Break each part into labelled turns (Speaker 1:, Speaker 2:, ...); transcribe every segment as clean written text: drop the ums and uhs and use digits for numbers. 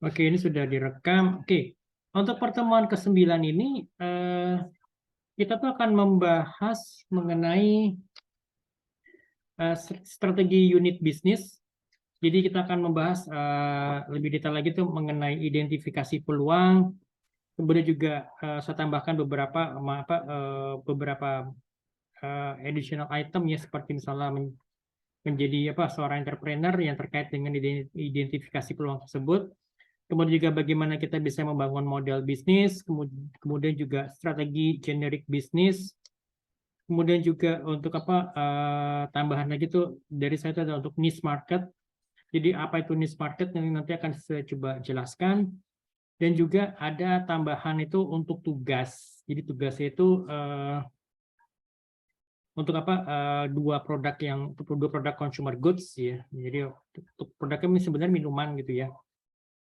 Speaker 1: Oke, ini sudah direkam. Oke, untuk pertemuan ke-9 ini kita tuh akan membahas mengenai strategi unit bisnis. Jadi kita akan membahas lebih detail lagi tuh mengenai identifikasi peluang. Kemudian juga saya tambahkan beberapa additional item ya, seperti misalnya menjadi seorang entrepreneur yang terkait dengan identifikasi peluang tersebut. Kemudian juga bagaimana kita bisa membangun model bisnis, kemudian juga strategi generic bisnis, kemudian juga untuk tambahan lagi tuh dari saya itu adalah untuk niche market. Jadi apa itu niche market yang nanti akan saya coba jelaskan. Dan juga ada tambahan itu untuk tugas. Jadi tugasnya itu untuk dua produk consumer goods ya. Jadi untuk produknya ini sebenarnya minuman gitu ya.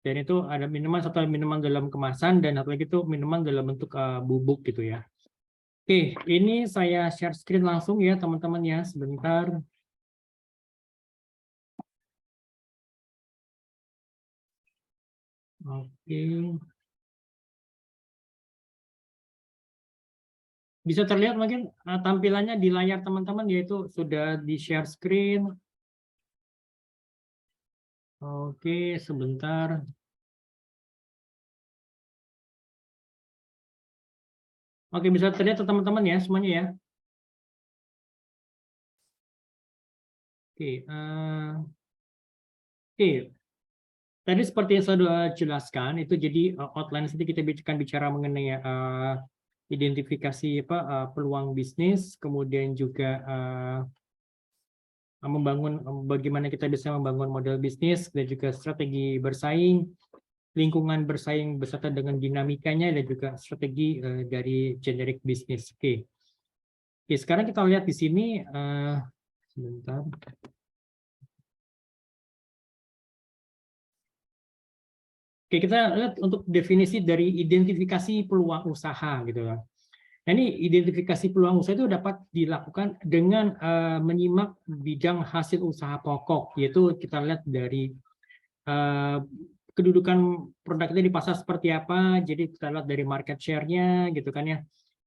Speaker 1: Dan itu ada minuman dalam kemasan dan satu lagi itu minuman dalam bentuk bubuk gitu ya. Oke, ini saya share screen langsung ya teman-teman ya, sebentar. Oke. Bisa terlihat mungkin tampilannya di layar teman-teman, yaitu sudah di share screen. Oke, sebentar. Oke, bisa terlihat teman-teman ya semuanya ya. Oke, oke. Tadi seperti yang saya sudah jelaskan, itu jadi outline nanti kita akan bicara mengenai identifikasi peluang bisnis, kemudian juga bagaimana kita bisa membangun model bisnis dan juga strategi bersaing, lingkungan bersaing beserta dengan dinamikanya, dan juga strategi dari generic bisnis. Oke. Oke, sekarang kita lihat di sini sebentar. Oke, kita lihat untuk definisi dari identifikasi peluang usaha gitu kan. Nah, ini identifikasi peluang usaha itu dapat dilakukan dengan menyimak bidang hasil usaha pokok, yaitu kita lihat dari kedudukan produk itu di pasar seperti apa, jadi kita lihat dari market share-nya gitu kan ya.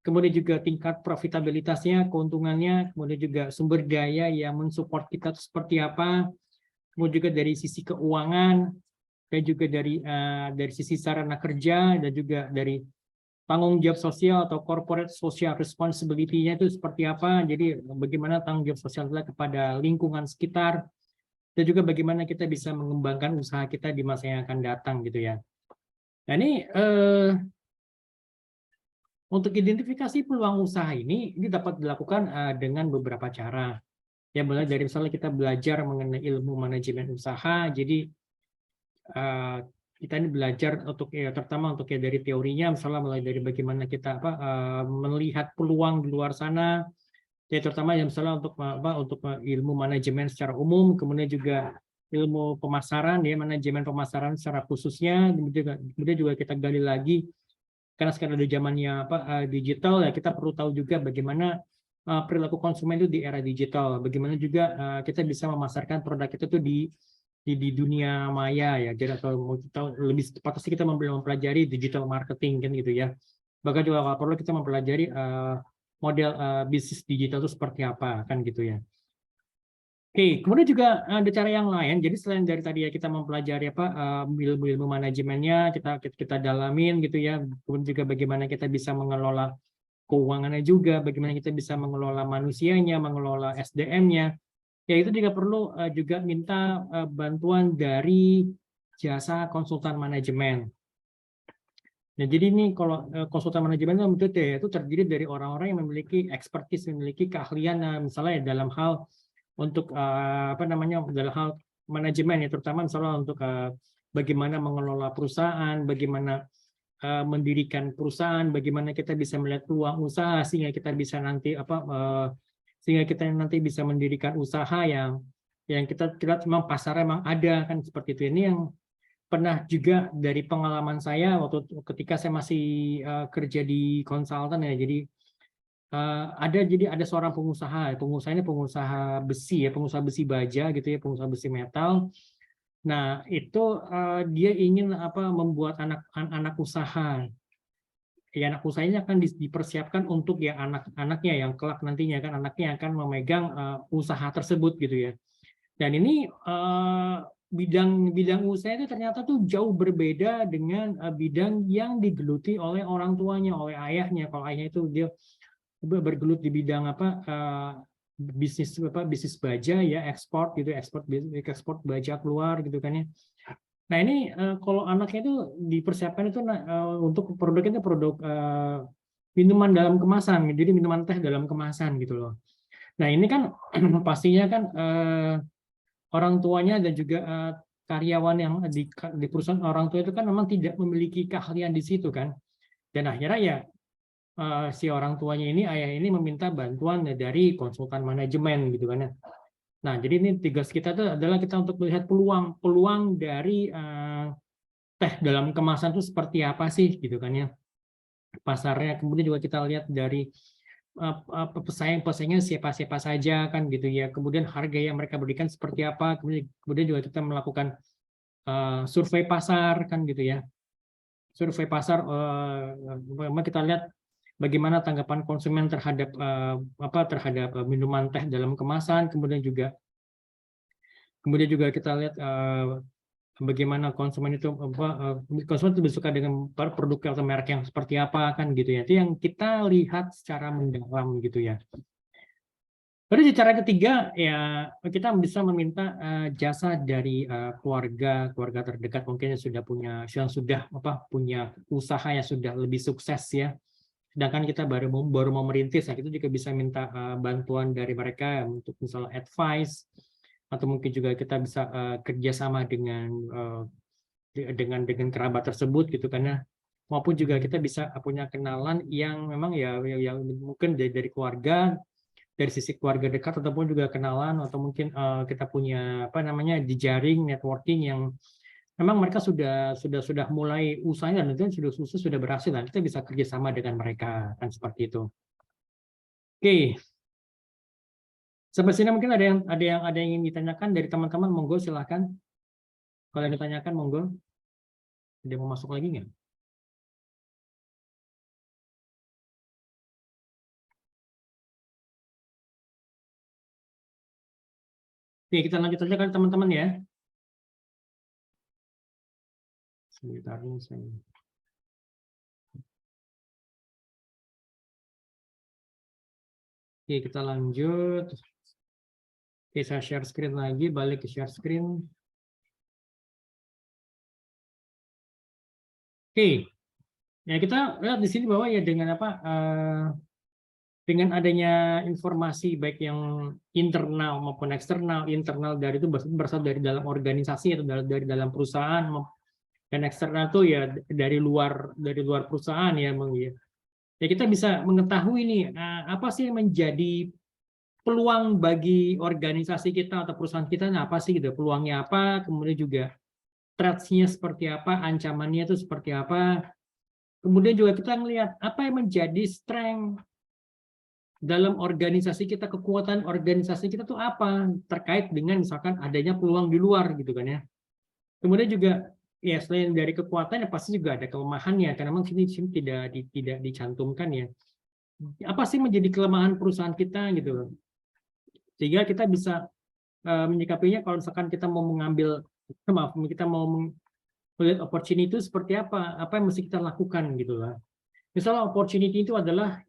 Speaker 1: Kemudian juga tingkat profitabilitasnya, keuntungannya, kemudian juga sumber daya yang mensupport kita itu seperti apa, kemudian juga dari sisi keuangan, dan juga dari sisi sarana kerja, dan juga dari tanggung jawab sosial atau corporate social responsibility-nya itu seperti apa. Jadi bagaimana tanggung jawab sosial kita kepada lingkungan sekitar, dan juga bagaimana kita bisa mengembangkan usaha kita di masa yang akan datang gitu ya. Nah ini untuk identifikasi peluang usaha ini dapat dilakukan dengan beberapa cara. Ya, mulai dari misalnya kita belajar mengenai ilmu manajemen usaha. Jadi kita ini belajar untuk terutama untuk dari teorinya, misalnya mulai dari bagaimana kita melihat peluang di luar sana, ya terutama yang misalnya untuk ilmu manajemen secara umum, kemudian juga ilmu pemasaran ya, manajemen pemasaran secara khususnya, kemudian juga kita gali lagi karena sekarang ada zamannya digital ya, kita perlu tahu juga bagaimana perilaku konsumen itu di era digital, bagaimana juga kita bisa memasarkan produk itu tuh di dunia maya ya. Jadi atau kita lebih tepatnya kita mempelajari digital marketing kan gitu ya. Bahkan juga kalau perlu kita mempelajari model bisnis digital itu seperti apa kan gitu ya. Oke, kemudian juga ada cara yang lain. Jadi selain dari tadi ya kita mempelajari ilmu-ilmu manajemennya, kita dalamin gitu ya. Kemudian juga bagaimana kita bisa mengelola keuangannya juga, bagaimana kita bisa mengelola manusianya, mengelola SDM-nya. Ya itu juga perlu juga minta bantuan dari jasa konsultan manajemen. Nah, jadi ini kalau konsultan manajemen itu terdiri dari orang-orang yang memiliki expertise, memiliki keahlian, misalnya dalam hal untuk dalam hal manajemen ya, terutama misalnya untuk bagaimana mengelola perusahaan, bagaimana mendirikan perusahaan, bagaimana kita bisa melihat peluang usaha sehingga kita bisa nanti bisa mendirikan usaha yang kita memang pasarnya memang ada kan seperti itu. Ini yang pernah juga dari pengalaman saya waktu ketika saya masih kerja di konsultan ya. Jadi ada seorang pengusaha ini pengusaha besi ya, pengusaha besi baja gitu ya, pengusaha besi metal. Nah, itu dia ingin membuat anak usaha. Ya, anak usahanya akan dipersiapkan untuk ya anak-anaknya yang kelak nantinya kan anaknya akan memegang usaha tersebut gitu ya. Dan ini bidang usaha itu ternyata tuh jauh berbeda dengan bidang yang digeluti oleh orang tuanya, oleh ayahnya. Kalau ayahnya itu dia bergelut di bidang bisnis baja ya, ekspor gitu, ekspor baja keluar gitu kan ya. Nah ini kalau anaknya itu dipersiapkan itu untuk produknya itu produk minuman dalam kemasan, jadi minuman teh dalam kemasan gitu loh. Nah ini kan pastinya kan orang tuanya dan juga karyawan yang di perusahaan orang tua itu kan memang tidak memiliki keahlian di situ kan. Dan akhirnya ya si orang tuanya ini, ayah ini meminta bantuan dari konsultan manajemen gitu kan ya. Nah jadi ini tugas kita itu adalah kita untuk melihat peluang dari teh dalam kemasan itu seperti apa sih gitu kan ya pasarnya. Kemudian juga kita lihat dari pesaing-pesaingnya siapa-siapa saja kan gitu ya. Kemudian harga yang mereka berikan seperti apa. Kemudian juga kita melakukan survei pasar kan gitu ya. Survei pasar memang kita lihat bagaimana tanggapan konsumen terhadap terhadap minuman teh dalam kemasan. Kemudian juga kita lihat bagaimana konsumen itu lebih suka dengan produk atau merek yang seperti apa kan gitu ya. Itu yang kita lihat secara mendalam gitu ya. Lalu di cara ketiga ya kita bisa meminta jasa dari keluarga terdekat mungkin yang sudah punya usaha yang sudah lebih sukses ya. Sedangkan kita baru mau merintis, nah kita juga bisa minta bantuan dari mereka untuk misalnya advice atau mungkin juga kita bisa kerjasama dengan kerabat tersebut gitu karena maupun juga kita bisa punya kenalan yang memang ya yang mungkin dari keluarga dari sisi keluarga dekat ataupun juga kenalan atau mungkin kita punya jejaring networking yang memang mereka sudah mulai usahanya dan sudah berhasil dan kita bisa kerjasama dengan mereka kan seperti itu. Oke. Sampai sini mungkin ada yang ingin ditanyakan dari teman-teman, monggo silahkan. Kalau yang ditanyakan monggo. Ada yang mau masuk lagi nggak? Oke, kita lanjut aja kan teman-teman ya. Sebentar ini saya. Oke, kita lanjut. Oke, saya share screen lagi, balik ke share screen. Oke, ya kita lihat di sini bahwa ya dengan adanya informasi baik yang internal maupun eksternal, internal dari itu berasal dari dalam organisasi atau dari dalam perusahaan dan eksternal itu ya dari luar perusahaan ya, ya kita bisa mengetahui nih apa sih yang menjadi peluang bagi organisasi kita atau perusahaan kita, nah apa sih gitu peluangnya apa, kemudian juga threats-nya seperti apa, ancamannya itu seperti apa, kemudian juga kita melihat apa yang menjadi strength dalam organisasi kita, kekuatan organisasi kita tuh apa terkait dengan misalkan adanya peluang di luar gitu kan ya. Kemudian juga ya selain dari kekuatan ya pasti juga ada kelemahannya karena memang sini tidak dicantumkan ya. Apa sih menjadi kelemahan perusahaan kita gitu loh. Sehingga kita bisa menyikapinya kalau misalkan kita mau kita mau melihat opportunity itu seperti apa yang mesti kita lakukan gitu lah. Misalnya opportunity itu adalah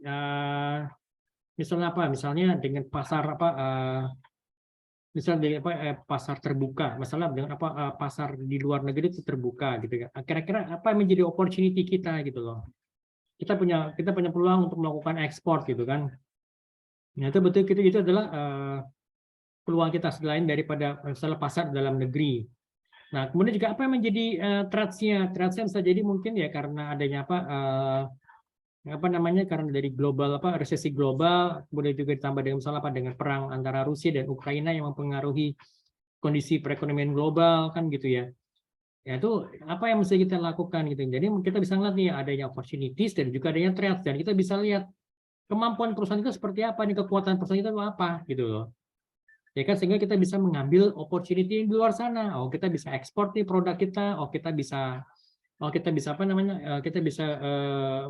Speaker 1: misalnya dengan pasar misalnya pasar terbuka, misalnya dengan pasar di luar negeri itu terbuka gitu kan. Kira-kira apa yang menjadi opportunity kita gitu loh. Kita punya peluang untuk melakukan ekspor gitu kan. Nah, itu betul itu adalah peluang kita selain daripada misalnya pasar dalam negeri. Nah, kemudian juga apa yang menjadi threats-nya? Threats-nya bisa jadi mungkin ya karena adanya karena dari global resesi global, kemudian juga ditambah dengan misalnya dengan perang antara Rusia dan Ukraina yang mempengaruhi kondisi perekonomian global kan gitu ya. Ya itu apa yang mesti kita lakukan gitu. Jadi kita bisa lihat nih adanya opportunities dan juga adanya threats dan kita bisa lihat kemampuan perusahaan itu seperti apa nih, kekuatan perusahaan itu apa gitu loh. Ya kan, sehingga kita bisa mengambil opportunity di luar sana. Oh, kita bisa ekspor nih produk kita. Kita bisa apa namanya? Kita bisa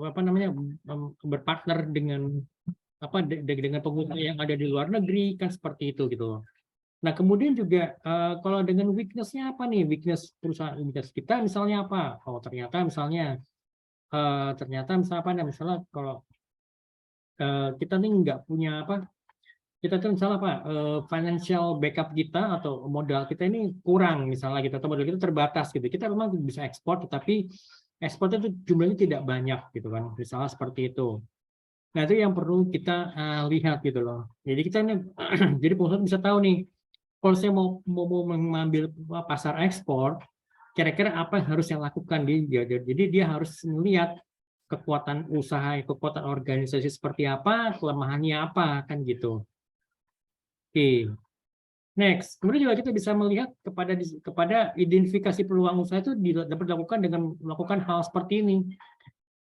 Speaker 1: apa namanya? Berpartner dengan dengan pengusaha yang ada di luar negeri, kan seperti itu gitu loh. Nah, kemudian juga kalau dengan weakness-nya apa nih? Weakness perusahaan, weakness kita misalnya apa? Oh, ternyata misalnya misalnya kalau kita nih nggak punya kita tuh misalnya financial backup kita atau modal kita ini kurang misalnya gitu, atau modal kita terbatas gitu. Kita memang bisa ekspor, tetapi ekspornya itu jumlahnya tidak banyak gitu kan, misalnya seperti itu. Nah, itu yang perlu kita lihat gitu loh. Jadi kita ini jadi pengusaha bisa tahu nih, kalau saya mau mengambil pasar ekspor, kira-kira apa yang harus saya lakukan. Jadi dia harus melihat kekuatan usaha, kekuatan organisasi seperti apa, kelemahannya apa, kan gitu. Oke, next. Kemudian juga kita bisa melihat kepada identifikasi peluang usaha itu dapat dilakukan dengan melakukan hal seperti ini.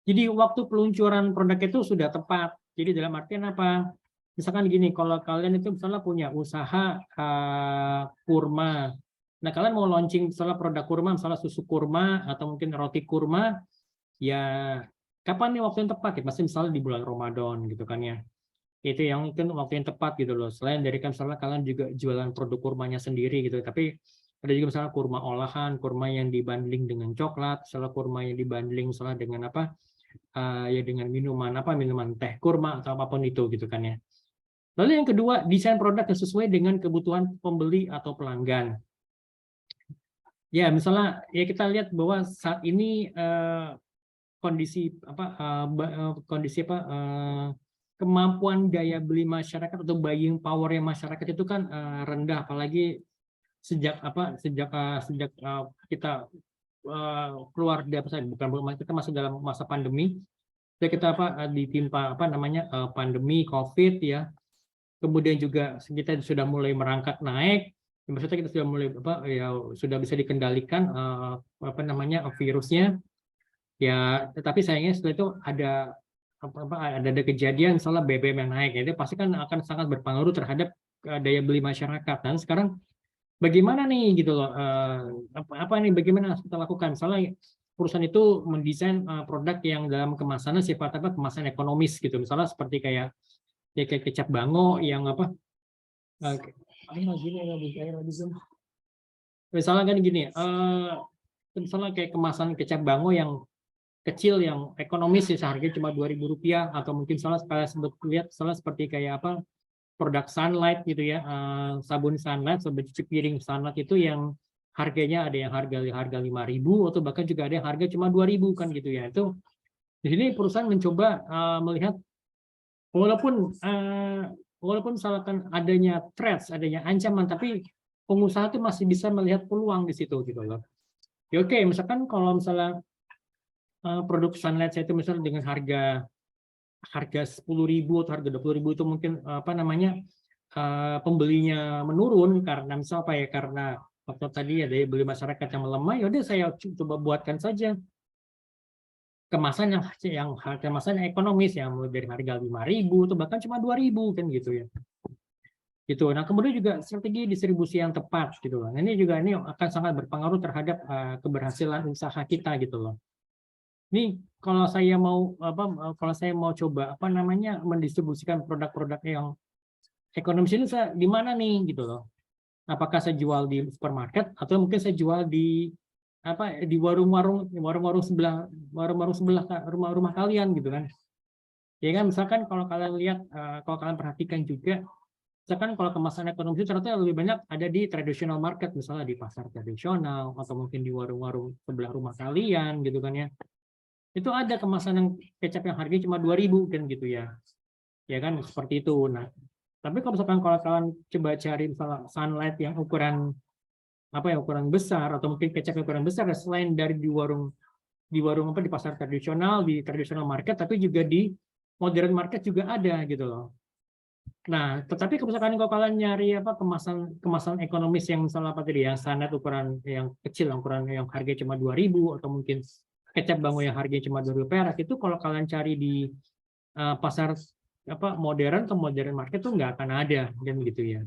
Speaker 1: Jadi waktu peluncuran produk itu sudah tepat. Jadi dalam artian apa? Misalkan gini, kalau kalian itu misalnya punya usaha kurma. Nah, kalian mau launching misalnya produk kurma, misalnya susu kurma atau mungkin roti kurma, ya kapan nih waktu yang tepat? Ya, pasti misalnya di bulan Ramadan gitu kan ya. Itu yang mungkin waktu yang tepat gitu loh. Selain dari kan misalnya kalian juga jualan produk kurmanya sendiri gitu, tapi ada juga misalnya kurma olahan, kurma yang dibanding dengan coklat, misalnya kurma yang dibanding misalnya dengan ya dengan minuman teh kurma atau apapun itu gitu kan ya. Lalu yang kedua, desain produk yang sesuai dengan kebutuhan pembeli atau pelanggan. Ya, misalnya ya kita lihat bahwa saat ini kondisi kemampuan daya beli masyarakat atau buying power yang masyarakat itu kan rendah, apalagi sejak kita keluar dari kita masuk dalam masa pandemi. Kita ditimpa pandemi COVID ya. Kemudian juga kita sudah mulai merangkak naik. Maksudnya kita sudah mulai sudah bisa dikendalikan virusnya. Ya, tetapi sayangnya setelah itu ada kejadian misalnya BBM yang naik, itu pasti kan akan sangat berpengaruh terhadap daya beli masyarakat. Dan sekarang bagaimana nih gitu loh, bagaimana harus kita lakukan? Misalnya perusahaan itu mendesain produk yang dalam kemasannya kemasan ekonomis gitu, misalnya seperti kayak kecap bango yang misalnya kan gini, misalnya kayak kemasan kecap bango yang kecil yang ekonomis ya, seharga cuma Rp2.000, atau mungkin salah seperti kayak produk Sunlight gitu ya, sabun Sunlight, sabun cuci piring Sunlight itu yang harganya ada yang harga 5.000, atau bahkan juga ada yang harga cuma 2.000 kan gitu ya. Itu di sini perusahaan mencoba melihat walaupun misalkan adanya threats, adanya ancaman, tapi pengusaha itu masih bisa melihat peluang di situ gitu loh. Ya, oke, misalkan kalau misalnya produk Sunlight saya itu misalnya dengan harga 10.000 atau harga 20.000 itu mungkin pembelinya menurun karena karena faktor tadi ya daya beli masyarakat yang melemah. Ya udah, saya coba buatkan saja kemasan yang ekonomis, yang mulai dari harga 5.000 atau bahkan cuma 2.000 kan gitu ya. Gitu. Nah, kemudian juga strategi distribusi yang tepat gitu loh. Nah, ini akan sangat berpengaruh terhadap keberhasilan usaha kita gitu loh. Ini kalau saya mau coba mendistribusikan produk-produk yang ekonomis ini di mana nih gitu loh. Apakah saya jual di supermarket atau mungkin saya jual di warung-warung sebelah rumah kalian gitu kan. Ya kan, misalkan kalau kalian lihat, kalau kalian perhatikan juga, misalkan kalau kemasan ekonomis itu ternyata lebih banyak ada di traditional market, misalnya di pasar tradisional atau mungkin di warung-warung sebelah rumah kalian gitu kan ya. Itu ada kemasan yang kecap yang harganya cuma 2.000 kan gitu ya. Ya kan, seperti itu. Nah, tapi kalau misalkan kalian coba cari misalnya Sunlight yang ukuran besar, atau mungkin kecap yang ukuran besar, selain dari di warung di pasar tradisional, di traditional market, tapi juga di modern market juga ada gitu loh. Nah, tetapi kalau misalkan kalian nyari kemasan ekonomis yang misalnya yang standar ukuran yang kecil, ukuran yang harganya cuma 2.000, atau mungkin kecap bango yang harganya cuma 2.000 perak, itu kalau kalian cari di pasar modern atau modern market tuh nggak akan ada kan gitu ya.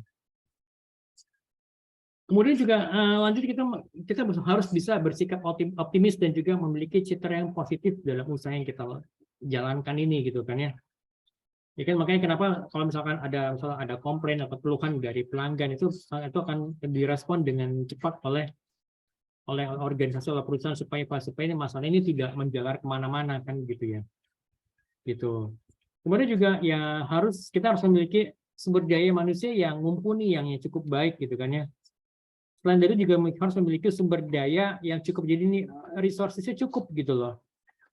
Speaker 1: Kemudian juga lanjut kita harus bisa bersikap optimis dan juga memiliki citra yang positif dalam usaha yang kita jalankan ini gitu kan ya. Ya kan, makanya kenapa kalau misalkan ada komplain atau keluhan dari pelanggan itu akan direspon dengan cepat oleh organisasi atau perusahaan supaya ini masalah ini tidak menjalar kemana-mana kan gitu ya. Gitu. Kemudian juga ya kita harus memiliki sumber daya manusia yang mumpuni, yang cukup baik gitu kan ya. Selain dari juga harus memiliki sumber daya yang cukup, jadi ini resources-nya cukup gitu loh.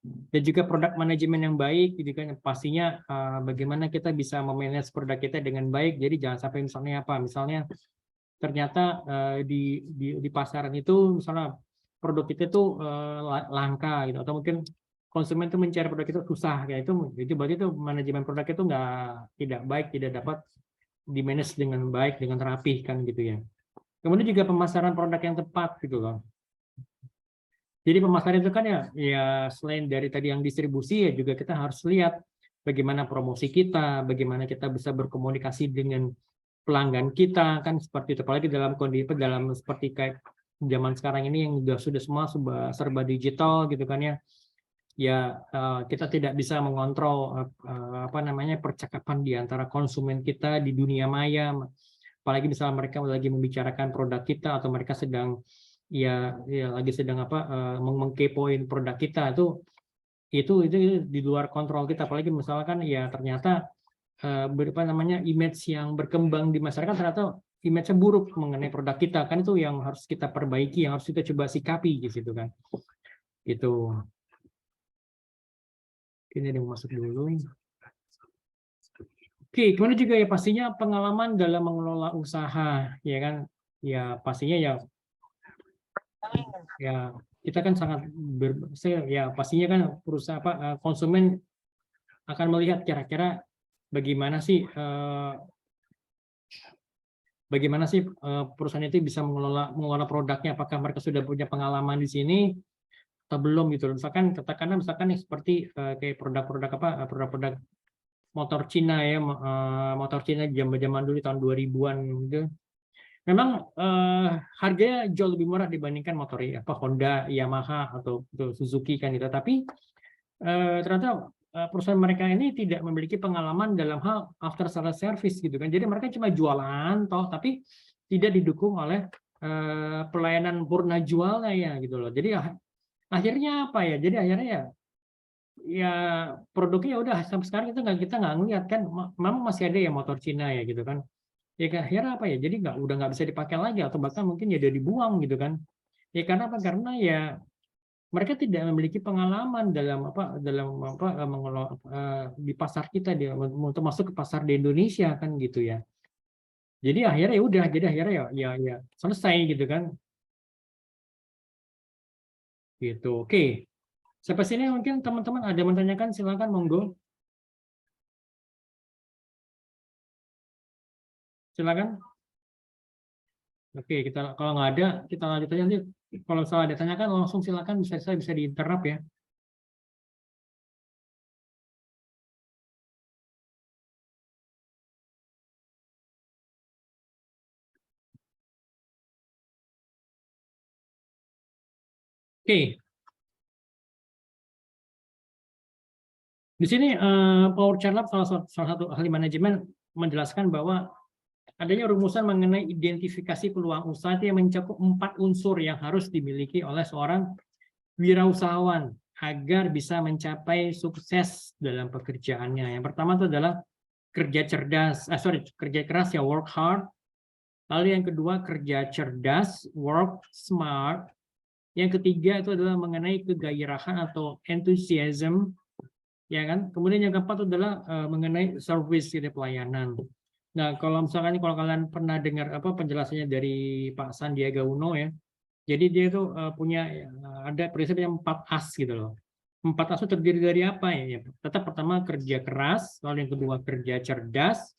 Speaker 1: Dan juga produk manajemen yang baik gitu kan, pastinya bagaimana kita bisa memanage produk kita dengan baik. Jadi jangan sampai misalnya ternyata di pasaran itu misalnya produk kita tuh langka gitu, atau mungkin konsumen tuh mencari produk itu susah kayak itu berarti itu manajemen produk itu tidak baik, tidak dapat di manage dengan baik, dengan rapih kan gitu ya. Kemudian juga pemasaran produk yang tepat gitu loh. Jadi pemasaran itu kan ya selain dari tadi yang distribusi, ya juga kita harus lihat bagaimana promosi kita, bagaimana kita bisa berkomunikasi dengan pelanggan kita kan seperti itu. Apalagi dalam kondisi seperti kayak zaman sekarang ini yang sudah semua serba digital gitu kan ya. Ya kita tidak bisa mengontrol percakapan di antara konsumen kita di dunia maya. Apalagi misalnya mereka lagi membicarakan produk kita atau mereka sedang mengkepoin produk kita, itu di luar kontrol kita. Apalagi misalkan ya ternyata image yang berkembang di masyarakat ternyata image-nya buruk mengenai produk kita, kan itu yang harus kita perbaiki, yang harus kita coba sikapi gitu kan. Gitu. Ini ada yang masuk dulu. Oke, kemudian juga ya pastinya pengalaman dalam mengelola usaha, ya kan? Ya pastinya ya kita kan pastinya kan perusahaan konsumen akan melihat kira-kira bagaimana sih perusahaan itu bisa mengelola produknya, apakah mereka sudah punya pengalaman di sini atau belum gitu. Misalkan seperti kayak produk-produk motor Cina ya, motor Cina zaman dulu tahun 2000-an gitu. Memang harganya jauh lebih murah dibandingkan motor Honda, Yamaha atau Suzuki kan gitu. Tapi ternyata perusahaan mereka ini tidak memiliki pengalaman dalam hal after sales service gitu kan. Jadi mereka cuma jualan tapi tidak didukung oleh pelayanan purna jualnya ya gitu loh. Jadi akhirnya apa ya? Jadi akhirnya ya produknya udah sampai sekarang kita nggak ngeliat kan, memang masih ada ya motor Cina ya gitu kan. Ya akhirnya apa ya? Jadi udah nggak bisa dipakai lagi atau bahkan mungkin ya udah dibuang gitu kan. Ya karena apa? Karena ya mereka tidak memiliki pengalaman mengelola di pasar kita, untuk masuk ke pasar di Indonesia kan gitu ya. Jadi akhirnya ya udah, ya selesai gitu kan. Gitu. Oke. Sampai sini mungkin teman-teman ada yang menanyakan, silakan monggo. Silakan. Oke, kalau nggak ada kita lanjut aja nanti. Kalau salah ditanyakan langsung silakan, bisa diinterrupt ya. Oke. Di sini Power Charlap salah satu ahli manajemen menjelaskan bahwa adanya rumusan mengenai identifikasi peluang usaha yang mencakup 4 unsur yang harus dimiliki oleh seorang wirausahawan agar bisa mencapai sukses dalam pekerjaannya. Yang pertama itu adalah kerja keras ya, work hard. Lalu yang kedua kerja cerdas, work smart. Yang ketiga itu adalah mengenai kegairahan atau enthusiasm, ya kan. Kemudian yang keempat adalah mengenai service, gitu, pelayanan. Nah, kalau kalian pernah dengar penjelasannya dari Pak Sandiaga Uno ya, jadi dia itu punya ada prinsip yang 4 as gitu loh. 4 as itu terdiri dari apa ya? Tetap pertama kerja keras, lalu yang kedua kerja cerdas,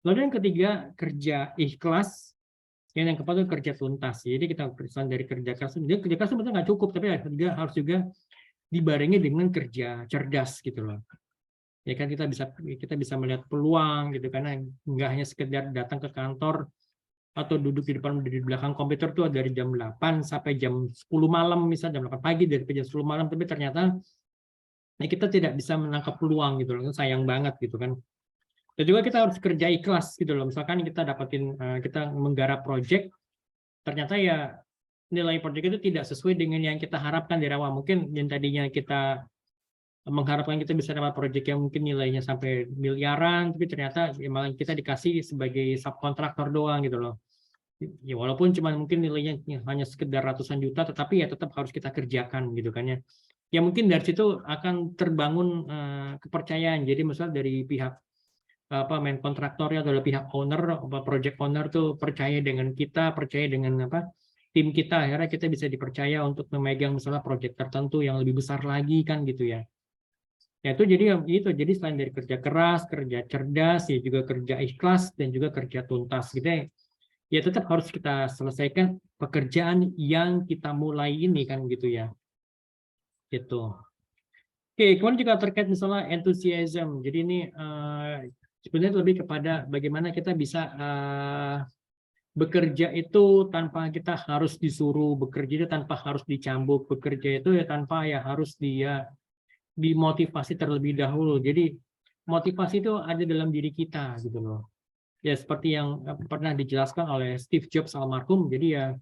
Speaker 1: lalu yang ketiga kerja ikhlas, yang keempat itu kerja tuntas. Jadi kita pesan dari kerja keras. Jadi kerja keras sebenarnya nggak cukup, tapi harus juga dibarengi dengan kerja cerdas gitu loh. Ya kan kita bisa melihat peluang gitu, karena nggak hanya sekedar datang ke kantor atau duduk di belakang komputer tuh dari jam 8 sampai jam 10 malam, misalnya jam 8 pagi dari jam 10 malam, tapi ternyata kita tidak bisa menangkap peluang gitu loh, sayang banget gitu kan. Dan juga kita harus kerja ikhlas gitu loh, misalkan kita kita menggarap project, ternyata ya nilai project itu tidak sesuai dengan yang kita harapkan dari awal. Mungkin yang tadinya kita mengharapkan kita bisa dapat proyek yang mungkin nilainya sampai miliaran, tapi ternyata malah kita dikasih sebagai subkontraktor doang gitu loh. Ya walaupun cuma mungkin nilainya hanya sekedar ratusan juta, tetapi ya tetap harus kita kerjakan gitu kan ya. Ya mungkin dari situ akan terbangun kepercayaan. Jadi misalnya dari pihak main kontraktornya atau pihak owner, project owner tuh percaya dengan kita, percaya dengan tim kita, akhirnya kita bisa dipercaya untuk memegang misalnya proyek tertentu yang lebih besar lagi kan gitu ya. Ya jadi selain dari kerja keras, kerja cerdas, ya juga kerja ikhlas dan juga kerja tuntas gitu ya. Ya tetap harus kita selesaikan pekerjaan yang kita mulai ini kan gitu ya. Gitu. Oke, kemudian juga terkait misalnya enthusiasm. Jadi ini sebenarnya lebih kepada bagaimana kita bisa bekerja itu tanpa kita harus disuruh, bekerja itu tanpa harus dicambuk, bekerja itu ya tanpa ya harus dia dimotivasi terlebih dahulu. Jadi motivasi itu ada dalam diri kita gitu loh. Ya seperti yang pernah dijelaskan oleh Steve Jobs almarhum. Jadi ya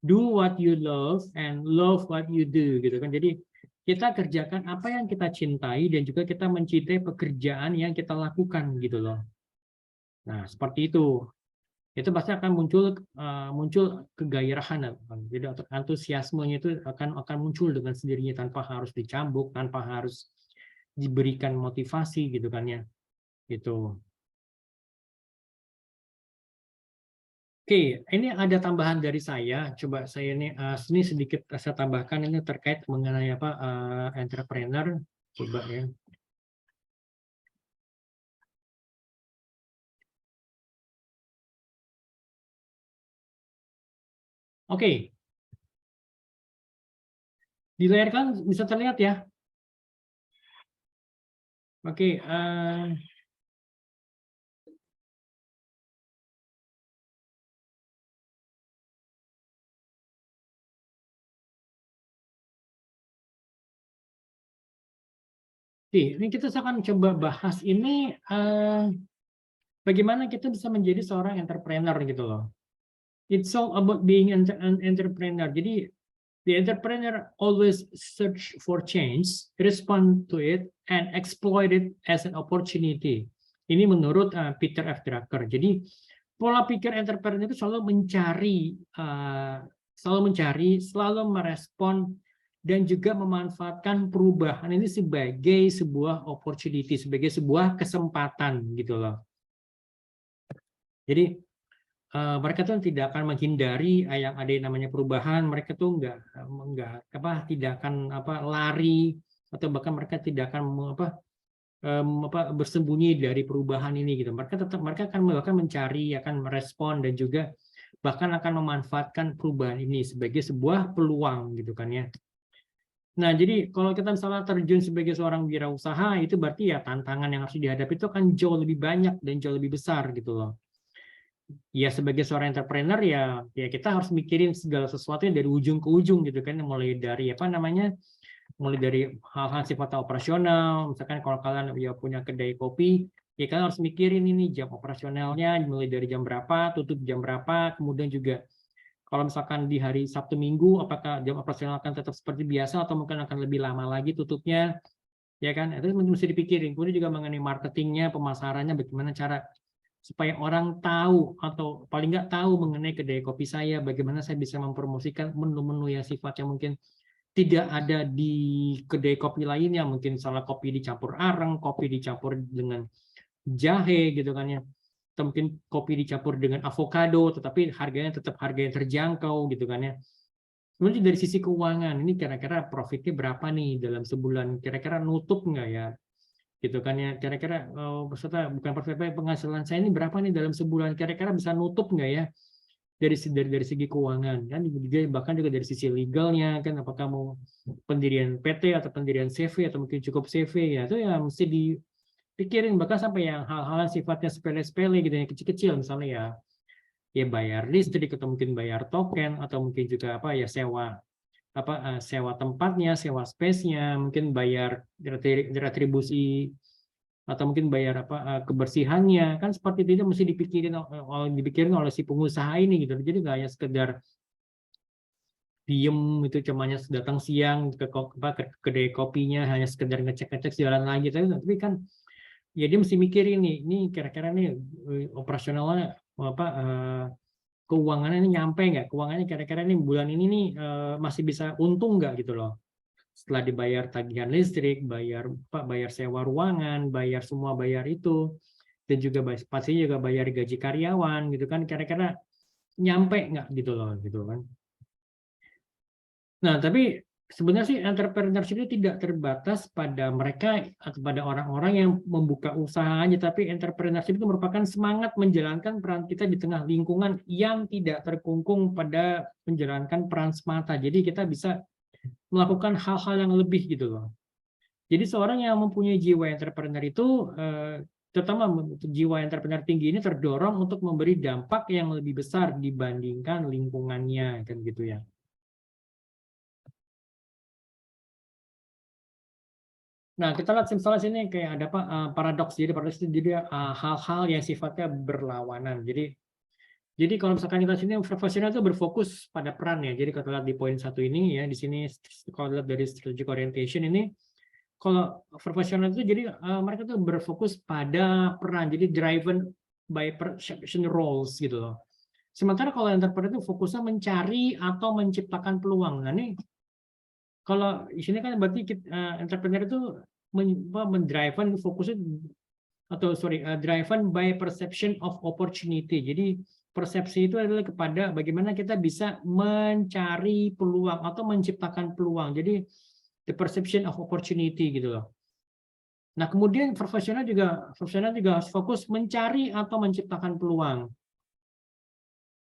Speaker 1: do what you love and love what you do gitu kan. Jadi kita kerjakan apa yang kita cintai dan juga kita mencintai pekerjaan yang kita lakukan gitu loh. Nah, seperti itu. Itu pasti akan muncul kegairahan, jadi antusiasmenya itu akan muncul dengan sendirinya tanpa harus dicambuk, tanpa harus diberikan motivasi gitu kan ya, gitu. Oke, ini ada tambahan dari saya. Coba saya ini sedikit saya tambahkan ini terkait mengenai entrepreneur. Coba ya. Oke, di layar kan bisa terlihat ya. Oke. Ini kita akan coba bahas ini bagaimana kita bisa menjadi seorang entrepreneur gitu loh. It's all about being an entrepreneur. Jadi the entrepreneur always search for change, respond to it, and exploit it as an opportunity. Ini menurut Peter F. Drucker. Jadi pola pikir entrepreneur itu selalu mencari, selalu merespon dan juga memanfaatkan perubahan ini sebagai sebuah opportunity, sebagai sebuah kesempatan gitu loh. Jadi mereka tuh tidak akan menghindari yang ada yang namanya perubahan. Mereka tuh tidak akan lari, atau bahkan mereka tidak akan bersembunyi dari perubahan ini gitu. Mereka akan mencari, akan merespon dan juga bahkan akan memanfaatkan perubahan ini sebagai sebuah peluang gitu kan ya. Nah, jadi kalau kita misalnya terjun sebagai seorang wirausaha, itu berarti ya tantangan yang harus dihadapi itu akan jauh lebih banyak dan jauh lebih besar gitu loh. Ya sebagai seorang entrepreneur ya kita harus mikirin segala sesuatunya dari ujung ke ujung gitu kan, mulai dari hal-hal sifatnya operasional. Misalkan kalau kalian ya punya kedai kopi, ya kalian harus mikirin ini jam operasionalnya mulai dari jam berapa, tutup jam berapa, kemudian juga kalau misalkan di hari Sabtu Minggu apakah jam operasional akan tetap seperti biasa atau mungkin akan lebih lama lagi tutupnya, ya kan? Itu mesti dipikirin. Kemudian juga mengenai marketingnya, pemasarannya, bagaimana cara supaya orang tahu atau paling nggak tahu mengenai kedai kopi saya, bagaimana saya bisa mempromosikan menu-menu yang sifatnya mungkin tidak ada di kedai kopi lainnya, mungkin salah kopi dicampur areng, kopi dicampur dengan jahe gitu kan ya, atau mungkin kopi dicampur dengan avocado, tetapi harganya tetap harga yang terjangkau gitu kan ya. Kemudian dari sisi keuangan, ini kira-kira profitnya berapa nih dalam sebulan, kira-kira nutup nggak ya? Gitu kan ya, kira-kira bukan penghasilan saya ini berapa nih dalam sebulan, kira-kira bisa nutup nggak ya dari segi keuangan kan, bahkan juga dari sisi legalnya kan, apakah mau pendirian PT atau pendirian CV atau mungkin cukup CV, ya itu ya mesti dipikirin. Bahkan sampai yang hal-hal sifatnya sepele-sepele gitu yang kecil-kecil misalnya ya ya bayar listrik atau mungkin bayar token atau mungkin juga apa ya sewa tempatnya, sewa space-nya, mungkin bayar retribusi atau mungkin bayar kebersihannya, kan seperti itu mesti dipikirin oleh si pengusaha ini gitu. Jadi nggak hanya sekedar diem itu cumanya datang siang ke kedai kopinya hanya sekedar ngecek-ngecek jalan lagi, tapi kan ya dia mesti mikirin nih, ini kira-kira nih operasionalnya keuangannya ini nyampe nggak, keuangannya kira-kira nih bulan ini nih masih bisa untung nggak gitu loh. Setelah dibayar tagihan listrik, bayar sewa ruangan, bayar semua bayar itu, dan juga pasti juga bayar gaji karyawan gitu kan, kira-kira nyampe nggak gitu loh gitu kan. Nah, tapi sebenarnya sih entrepreneurship itu tidak terbatas pada mereka atau pada orang-orang yang membuka usaha aja, tapi entrepreneurship itu merupakan semangat menjalankan peran kita di tengah lingkungan yang tidak terkungkung pada menjalankan peran semata. Jadi kita bisa melakukan hal-hal yang lebih gitu loh. Jadi seorang yang mempunyai jiwa entrepreneur itu, terutama jiwa entrepreneur tinggi ini terdorong untuk memberi dampak yang lebih besar dibandingkan lingkungannya, kan gitu ya. Nah, kita lihat misalnya sini kayak ada paradoks. Jadi paradoks itu jadi hal-hal yang sifatnya berlawanan. Jadi kalau misalkan kita sini profesional itu berfokus pada peran ya. Jadi kalau lihat di poin 1 ini ya, di sini kalau lihat dari strategic orientation ini, kalau profesional itu jadi mereka tuh berfokus pada peran. Jadi driven by perception roles gitu loh. Sementara kalau entrepreneur itu fokusnya mencari atau menciptakan peluang. Nah, ini kalau di sini kan berarti entrepreneur itu mendriven fokusnya atau driven by perception of opportunity. Jadi persepsi itu adalah kepada bagaimana kita bisa mencari peluang atau menciptakan peluang. Jadi the perception of opportunity gitu loh. Nah, kemudian profesional juga harus fokus mencari atau menciptakan peluang.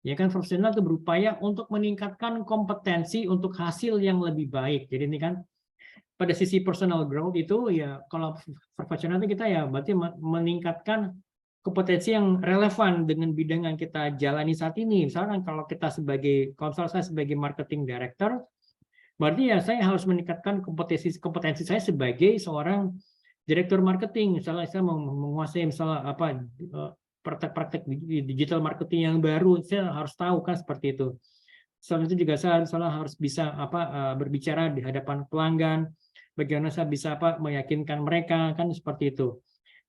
Speaker 1: Ya kan, profesional itu berupaya untuk meningkatkan kompetensi untuk hasil yang lebih baik. Jadi ini kan pada sisi personal growth itu ya, kalau profesional itu kita ya berarti meningkatkan kompetensi yang relevan dengan bidang yang kita jalani saat ini. Misalkan kalau saya sebagai marketing director, berarti ya saya harus meningkatkan kompetensi saya sebagai seorang direktur marketing. Misalnya saya menguasai misalnya praktek-praktek digital marketing yang baru, saya harus tahu kan seperti itu. Selain itu juga saya harus bisa berbicara di hadapan pelanggan, bagaimana saya bisa meyakinkan mereka, kan seperti itu.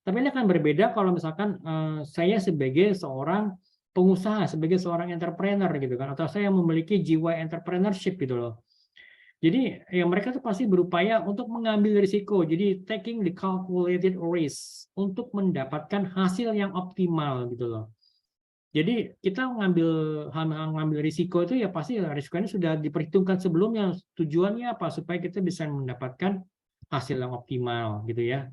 Speaker 1: Tapi ini akan berbeda kalau misalkan saya sebagai seorang pengusaha, sebagai seorang entrepreneur gitu kan, atau saya memiliki jiwa entrepreneurship gitu loh. Jadi ya mereka tuh pasti berupaya untuk mengambil risiko. Jadi taking the calculated risk untuk mendapatkan hasil yang optimal gitu loh. Jadi kita ngambil risiko itu ya pasti risikonya sudah diperhitungkan sebelumnya. Tujuannya apa? Supaya kita bisa mendapatkan hasil yang optimal gitu ya.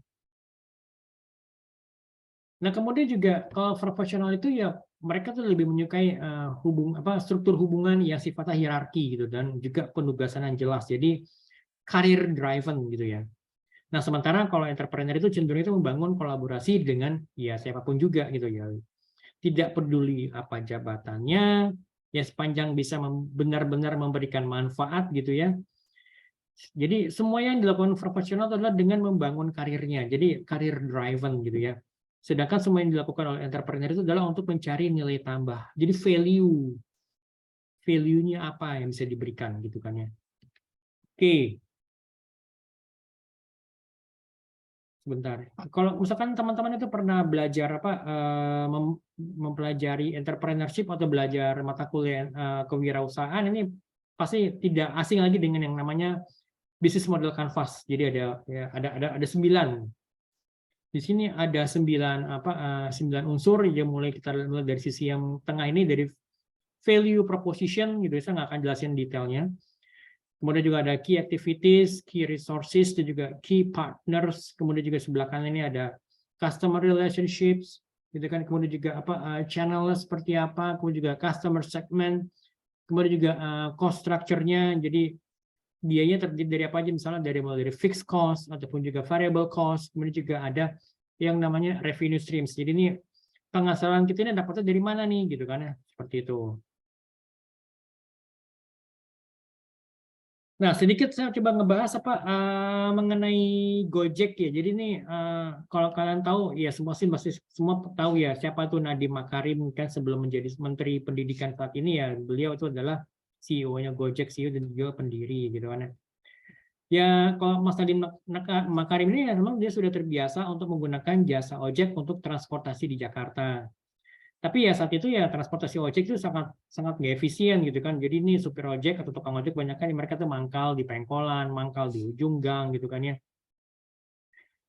Speaker 1: Nah, kemudian juga kalau profesional itu ya mereka tuh lebih menyukai struktur hubungan yang sifatnya hierarki gitu, dan juga penugasan yang jelas. Jadi career driven gitu ya. Nah, sementara kalau entrepreneur itu cenderung itu membangun kolaborasi dengan ya siapapun juga gitu ya. Tidak peduli apa jabatannya, ya sepanjang bisa benar-benar memberikan manfaat gitu ya. Jadi semua yang dilakukan profesional adalah dengan membangun karirnya. Jadi career driven gitu ya. Sedangkan semua yang dilakukan oleh entrepreneur itu adalah untuk mencari nilai tambah. Jadi value-nya apa yang bisa diberikan gitu kan ya. Oke. Sebentar. Kalau misalkan teman-teman itu pernah belajar mempelajari entrepreneurship atau belajar mata kuliah kewirausahaan, ini pasti tidak asing lagi dengan yang namanya business model canvas. Jadi ada 9. Di sini ada 9 unsur yang mulai dari sisi yang tengah ini, dari value proposition gitu. Saya nggak akan jelasin detailnya. Kemudian juga ada key activities, key resources, dan juga key partners. Kemudian juga sebelah kanan ini ada customer relationships, gitu kan. Kemudian juga channel seperti apa, kemudian juga customer segment, kemudian juga cost structure-nya. Jadi biayanya terdiri dari apa aja, misalnya mulai dari fixed cost ataupun juga variable cost. Kemudian juga ada yang namanya revenue streams. Jadi ini penghasilan kita ini dapatnya dari mana nih gitu kan ya, seperti itu. Nah, sedikit saya coba ngebahas mengenai Gojek ya. Jadi ini kalau kalian tahu ya semua sih masih semua tahu ya siapa tuh Nadiem Makarim kan sebelum menjadi Menteri Pendidikan saat ini ya beliau itu adalah CEO-nya Gojek, CEO dan juga pendiri gitu kan ya. Ya kalau Mas Nadiem Makarim ini ya memang dia sudah terbiasa untuk menggunakan jasa ojek untuk transportasi di Jakarta. Tapi ya saat itu ya transportasi ojek itu sangat sangat nggak efisien gitu kan. Jadi ini supir ojek atau tukang ojek banyak kan mereka tuh mangkal di pengkolan, mangkal di ujung gang gitu kan ya.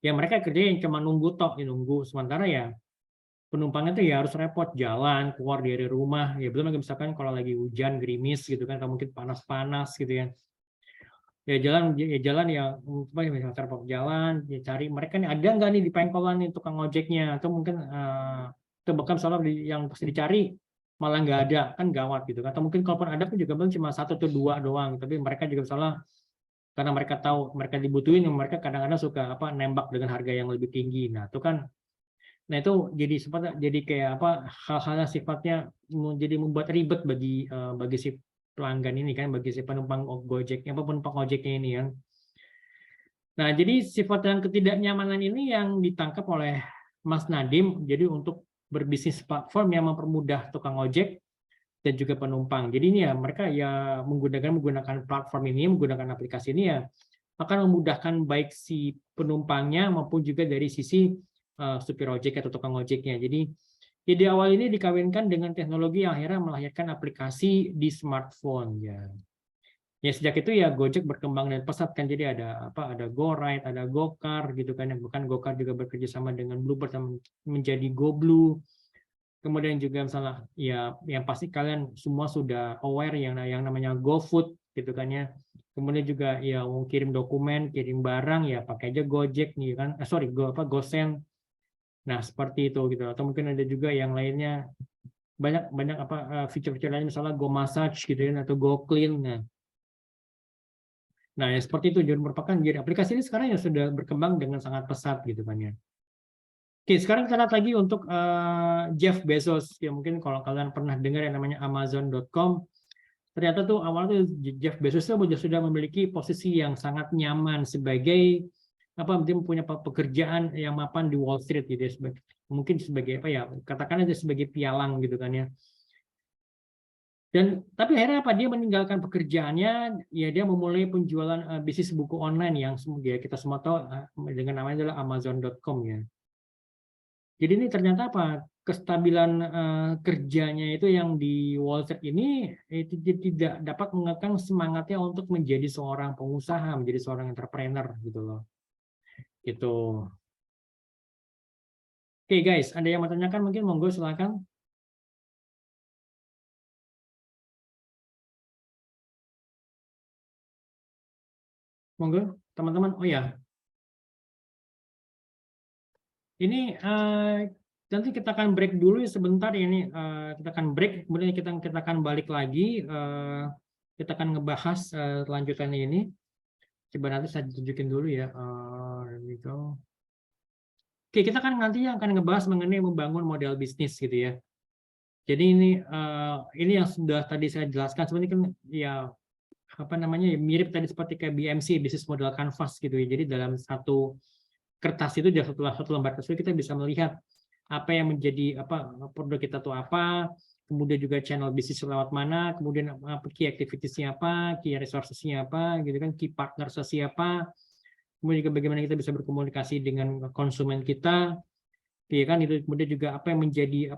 Speaker 1: Ya mereka kerja yang cuma nunggu tok, ya nunggu. Sementara ya penumpangnya tuh ya harus repot jalan keluar dari rumah. Ya belum lagi misalkan kalau lagi hujan gerimis gitu kan, atau mungkin panas-panas gitu ya. Ya jalan ya apa ya misalnya terpok jalan ya cari mereka nih ada nggak nih di pengkolan nih tukang ojeknya atau mungkin itu bahkan soal yang pasti dicari malah nggak ada kan gawat gitu kan. Atau mungkin kalaupun ada pun juga cuma satu atau dua doang tapi mereka juga salah karena mereka tahu mereka dibutuhin mereka kadang-kadang suka apa nembak dengan harga yang lebih tinggi. Nah itu jadi kayak apa hal-hal yang sifatnya jadi membuat ribet bagi si pelanggan ini kan bagi si penumpang Gojeknya apa penumpang ojeknya ini kan. Nah, jadi sifat yang ketidaknyamanan ini yang ditangkap oleh Mas Nadiem, jadi untuk berbisnis platform yang mempermudah tukang ojek dan juga penumpang. Jadi ini ya mereka ya menggunakan platform ini, menggunakan aplikasi ini ya akan memudahkan baik si penumpangnya maupun juga dari sisi supir ojek atau tukang ojeknya. Jadi ide awal ini dikawinkan dengan teknologi yang akhirnya melahirkan aplikasi di smartphone ya. Ya sejak itu ya Gojek berkembang dan pesat kan jadi ada GoRide, ada GoCar gitu kan yang bukan GoCar juga bekerja sama dengan Bluebird menjadi GoBlue. Kemudian juga misalnya ya yang pasti kalian semua sudah aware yang namanya GoFood gitu kan ya. Kemudian juga ya mau kirim dokumen, kirim barang ya pakai aja Gojek nih kan. Sorry, GoSend. Nah, seperti itu gitu. Atau mungkin ada juga yang lainnya banyak banyak fitur-fitur lain misalnya GoMassage gitu kan atau GoClean. Nah, ya seperti itu jadi aplikasi ini sekarang yang sudah berkembang dengan sangat pesat gitu kan ya. Oke, sekarang kita lihat lagi untuk Jeff Bezos. Ya mungkin kalau kalian pernah dengar yang namanya Amazon.com, ternyata tuh awalnya tuh Jeff Bezos tuh sudah memiliki posisi yang sangat nyaman sebagai dia punya pekerjaan yang mapan di Wall Street gitu ya, mungkin sebagai apa ya, katakan aja sebagai pialang gitu kan ya. Dan tapi akhirnya apa dia meninggalkan pekerjaannya ya dia memulai penjualan bisnis buku online yang ya kita semua tahu dengan namanya adalah Amazon.com ya. Jadi ini ternyata apa kestabilan kerjanya itu yang di Wall Street ini itu tidak dapat mengekang semangatnya untuk menjadi seorang pengusaha, menjadi seorang entrepreneur gitu loh. Gitu. Oke guys, ada yang mau tanyakan mungkin monggo silakan. Monggo teman-teman. Oh ya, ini nanti kita akan break dulu ya sebentar ini kita akan break kemudian kita akan balik lagi kita akan ngebahas lanjutannya ini. Coba nanti saya tunjukin dulu ya. Gitu. Oke, kita kan nanti akan ngebahas mengenai membangun model bisnis gitu ya. Jadi ini yang sudah tadi saya jelaskan sebenarnya kan ya apa namanya ya, mirip tadi seperti kayak BMC bisnis model canvas gitu ya. Jadi dalam satu kertas itu satu lembar tersebut kita bisa melihat apa yang menjadi produk kita tuh apa, kemudian juga channel bisnis lewat mana, kemudian key activities-nya apa, key resources-nya apa, gitu kan, key partners siapa, kemudian juga bagaimana kita bisa berkomunikasi dengan konsumen kita, ya kan itu kemudian juga apa yang menjadi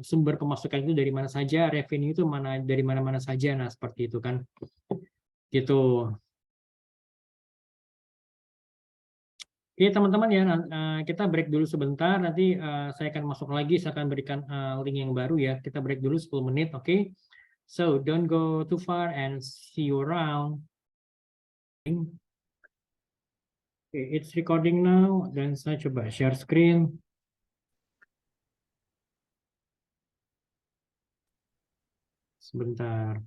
Speaker 1: sumber pemasukan itu dari mana saja, revenue itu dari mana-mana saja, nah seperti itu kan, gitu. Oke teman-teman ya, kita break dulu sebentar. Nanti saya akan masuk lagi, saya akan berikan link yang baru ya. Kita break dulu 10 menit, oke? So don't go too far and see you around. Okay, it's recording now. Dan saya coba share screen. Sebentar.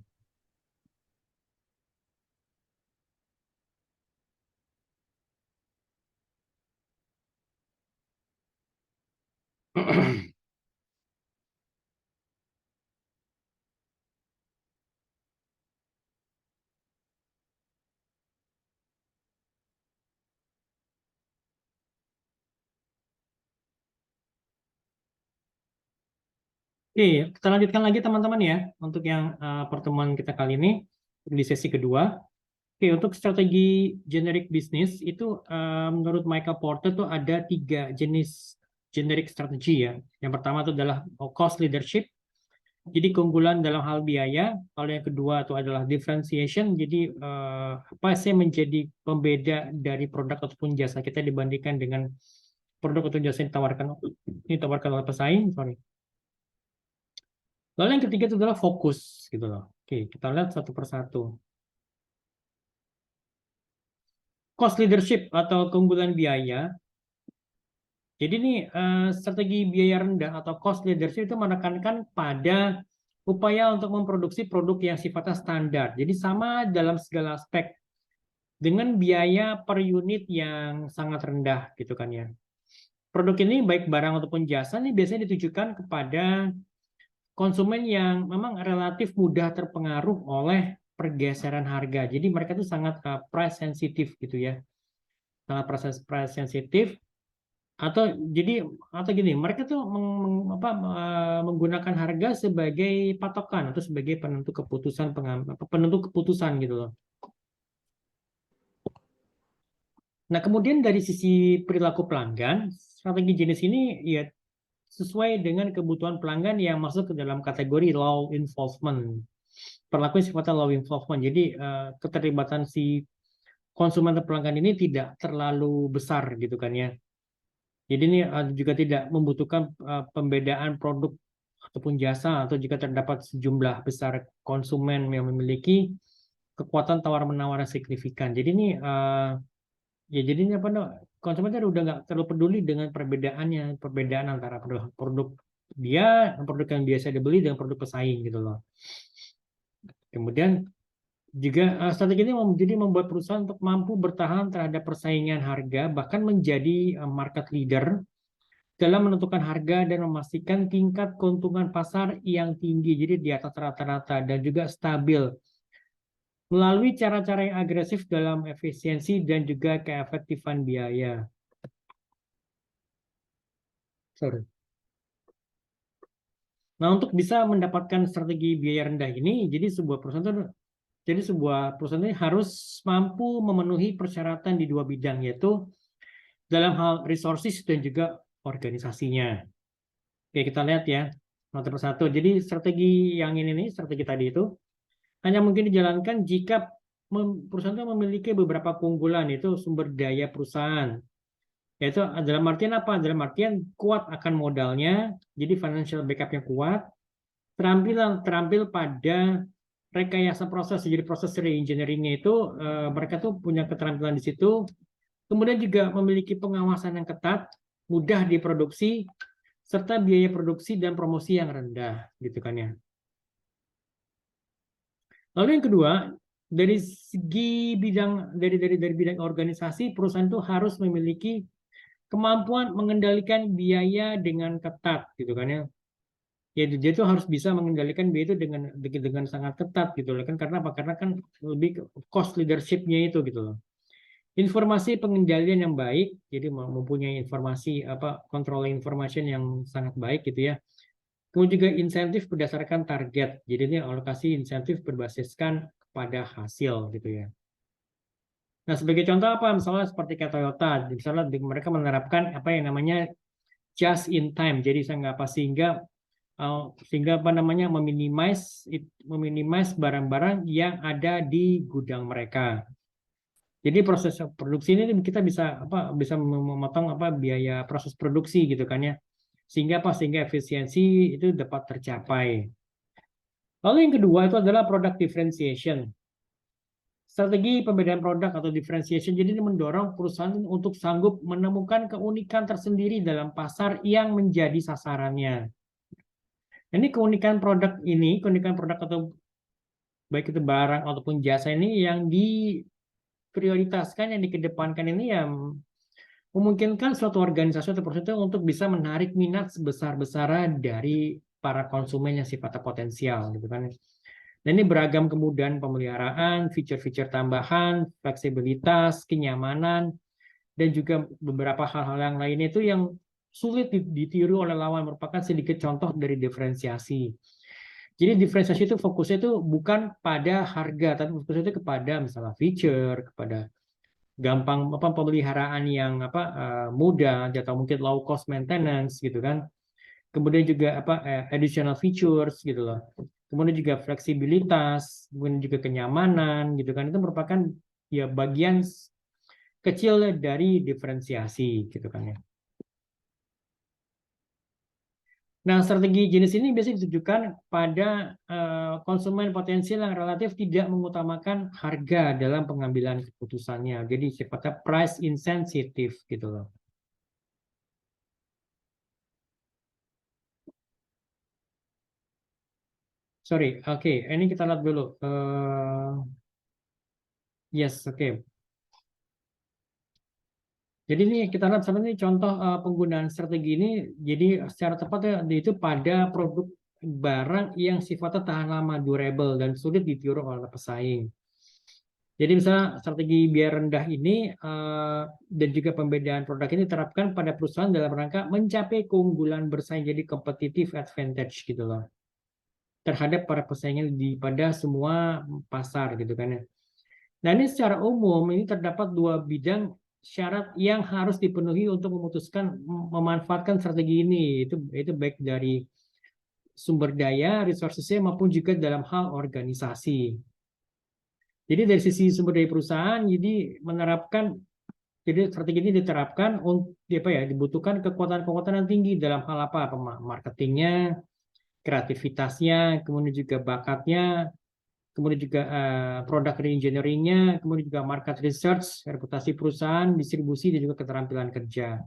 Speaker 1: Oke, kita lanjutkan lagi teman-teman ya untuk yang pertemuan kita kali ini di sesi kedua. Oke, untuk strategi generic business itu menurut Michael Porter tuh ada 3 jenis generic strategi ya. Yang pertama itu adalah cost leadership, jadi keunggulan dalam hal biaya. Kalau yang kedua itu adalah differentiation, jadi apa sih menjadi pembeda dari produk ataupun jasa kita dibandingkan dengan produk atau jasa yang ditawarkan oleh pesaing. Lalu yang ketiga itu adalah fokus gitu loh. Oke, kita lihat satu persatu. Cost leadership atau keunggulan biaya. Jadi ini strategi biaya rendah atau cost leadership itu menekankan pada upaya untuk memproduksi produk yang sifatnya standar. Jadi sama dalam segala aspek dengan biaya per unit yang sangat rendah gitu kan ya. Produk ini baik barang ataupun jasa ini biasanya ditujukan kepada konsumen yang memang relatif mudah terpengaruh oleh pergeseran harga. Jadi mereka itu sangat price sensitif gitu ya. Sangat price sensitif atau gini, mereka tuh menggunakan harga sebagai patokan atau sebagai penentu keputusan gitu loh. Nah, kemudian dari sisi perilaku pelanggan, strategi jenis ini ya sesuai dengan kebutuhan pelanggan yang masuk ke dalam kategori low involvement. Perilaku sifatnya low involvement. Jadi keterlibatan si konsumen atau pelanggan ini tidak terlalu besar gitu kan ya. Jadi ini juga tidak membutuhkan pembedaan produk ataupun jasa, atau jika terdapat sejumlah besar konsumen yang memiliki kekuatan tawar-menawar yang signifikan. Jadi ini ya jadinya apa, konsumen udah nggak terlalu peduli dengan perbedaan antara produk produk yang biasa dibeli dengan produk pesaing gitu loh. Kemudian juga strategi ini jadi membuat perusahaan untuk mampu bertahan terhadap persaingan harga, bahkan menjadi market leader dalam menentukan harga dan memastikan tingkat keuntungan pasar yang tinggi, jadi di atas rata-rata dan juga stabil melalui cara-cara yang agresif dalam efisiensi dan juga keefektifan biaya. Sorry. Nah, untuk bisa mendapatkan strategi biaya rendah ini, jadi sebuah perusahaan ini harus mampu memenuhi persyaratan di 2 bidang, yaitu dalam hal resources dan juga organisasinya. Oke, kita lihat ya satu persatu. Jadi strategi yang ini nih, strategi tadi itu hanya mungkin dijalankan jika perusahaan itu memiliki beberapa keunggulan, yaitu sumber daya perusahaan. Yaitu dalam artian apa? Dalam artian kuat akan modalnya, jadi financial backup-nya kuat, terampil pada rekayasa proses, jadi proses re-engineering-nya itu mereka tuh punya keterampilan di situ. Kemudian juga memiliki pengawasan yang ketat, mudah diproduksi, serta biaya produksi dan promosi yang rendah, gitu kan ya. Lalu yang kedua, dari segi bidang organisasi, perusahaan itu harus memiliki kemampuan mengendalikan biaya dengan ketat, gitu kan ya. Ya dia itu harus bisa mengendalikan biaya itu dengan sangat ketat gitu loh kan, karena apa? Karena kan lebih cost leadership-nya itu gitu loh. Informasi pengendalian yang baik, jadi mempunyai informasi controlling information yang sangat baik gitu ya. Kemudian juga insentif berdasarkan target. Jadi ini alokasi insentif berbasiskan kepada hasil gitu ya. Nah, sebagai contoh apa? Misalnya seperti kayak Toyota, misalnya mereka menerapkan apa yang namanya just in time. Jadi sehingga apa namanya meminimize barang-barang yang ada di gudang mereka. Jadi proses produksi ini kita bisa memotong biaya proses produksi gitu kan ya. Sehingga efisiensi itu dapat tercapai. Lalu yang kedua itu adalah product differentiation. Strategi pembedaan produk atau differentiation jadi ini mendorong perusahaan untuk sanggup menemukan keunikan tersendiri dalam pasar yang menjadi sasarannya. Ini keunikan produk atau baik itu barang ataupun jasa ini yang diprioritaskan, yang dikedepankan ini yang memungkinkan suatu organisasi atau perusahaan untuk bisa menarik minat sebesar-besarnya dari para konsumen yang sifatnya potensial gitu kan. Dan ini beragam kemudahan pemeliharaan, fitur-fitur tambahan, fleksibilitas, kenyamanan, dan juga beberapa hal-hal yang lainnya itu yang sulit ditiru oleh lawan, merupakan sedikit contoh dari diferensiasi. Jadi diferensiasi itu fokusnya itu bukan pada harga, tapi fokusnya itu kepada misalnya feature, kepada gampang pemeliharaan yang mudah atau mungkin low cost maintenance gitu kan. Kemudian juga additional features gitu loh. Kemudian juga fleksibilitas, kemudian juga kenyamanan gitu kan. Itu merupakan ya bagian kecil dari diferensiasi gitu kan ya. Nah, strategi jenis ini biasanya ditujukan pada konsumen potensial yang relatif tidak mengutamakan harga dalam pengambilan keputusannya. Jadi sifatnya price insensitive gitu loh. Sorry, oke, ini kita lihat dulu. Yes, oke. Jadi ini kita lihat sebenarnya contoh penggunaan strategi ini. Jadi secara tepat itu pada produk barang yang sifatnya tahan lama, durable, dan sulit ditiru oleh pesaing. Jadi misalnya strategi biaya rendah ini dan juga pembedaan produk ini diterapkan pada perusahaan dalam rangka mencapai keunggulan bersaing, jadi competitive advantage gitu loh, terhadap para pesaingnya pada semua pasar gitu kan ya. Nah ini secara umum ini terdapat dua bidang syarat yang harus dipenuhi untuk memutuskan memanfaatkan strategi ini. Itu baik dari sumber daya, resources-nya maupun juga dalam hal organisasi. Jadi dari sisi sumber daya perusahaan, jadi strategi ini diterapkan untuk dibutuhkan kekuatan-kekuatan yang tinggi dalam hal marketingnya, kreativitasnya, kemudian juga bakatnya, kemudian juga product re-engineering-nya, kemudian juga market research, reputasi perusahaan, distribusi, dan juga keterampilan kerja.